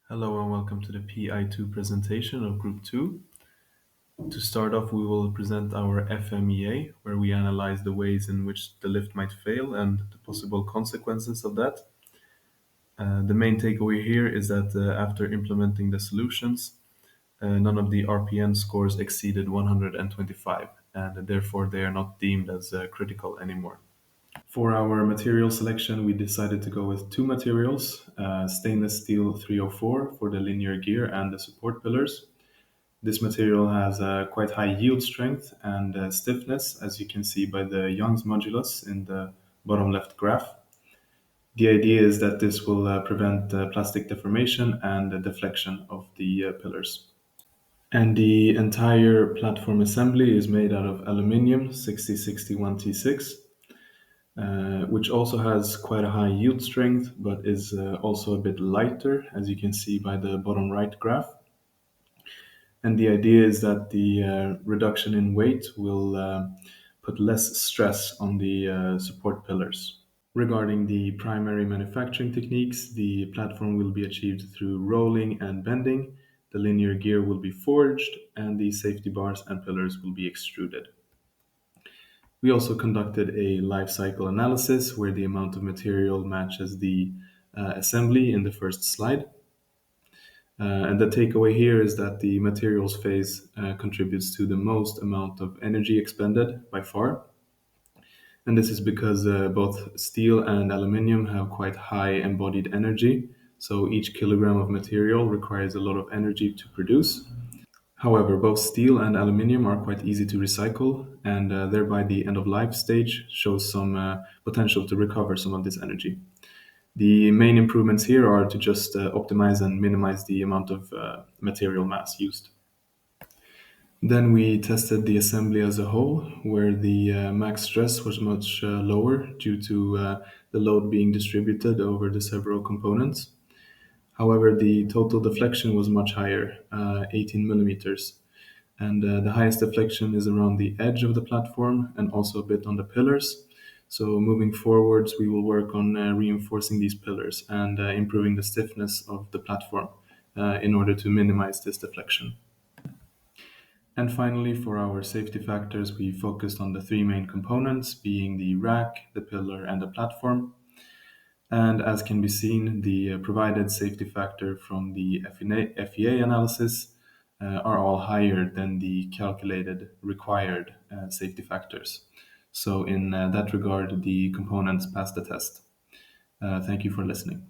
Hello and welcome to the PI2 presentation of Group 2. To start off, we will present our FMEA, where we analyze the ways in which the lift might fail and the possible consequences of that. The main takeaway here is that after implementing the solutions, none of the RPN scores exceeded 125, and therefore they are not deemed as critical anymore. For our material selection, we decided to go with two materials, stainless steel 304 for the linear gear and the support pillars. This material has a quite high yield strength and stiffness, as you can see by the Young's modulus in the bottom left graph. The idea is that this will prevent plastic deformation and deflection of the pillars. And the entire platform assembly is made out of aluminium 6061T6, which also has quite a high yield strength, but is also a bit lighter, as you can see by the bottom right graph. And the idea is that the reduction in weight will put less stress on the support pillars. Regarding the primary manufacturing techniques, the platform will be achieved through rolling and bending, the linear gear will be forged, and the safety bars and pillars will be extruded. We also conducted a life cycle analysis where the amount of material matches the assembly in the first slide. And the takeaway here is that the materials phase contributes to the most amount of energy expended by far. And this is because both steel and aluminium have quite high embodied energy. So each kilogram of material requires a lot of energy to produce. However, both steel and aluminium are quite easy to recycle, and thereby the end of life stage shows some potential to recover some of this energy. The main improvements here are to just optimize and minimize the amount of material mass used. Then we tested the assembly as a whole, where the max stress was much lower due to the load being distributed over the several components. However, the total deflection was much higher, 18 millimeters. And the highest deflection is around the edge of the platform and also a bit on the pillars. So moving forwards, we will work on reinforcing these pillars and improving the stiffness of the platform in order to minimize this deflection. And finally, for our safety factors, we focused on the three main components, being the rack, the pillar, and the platform. And as can be seen, the provided safety factor from the FEA analysis are all higher than the calculated required safety factors. So in that regard, the components passed the test. Thank you for listening.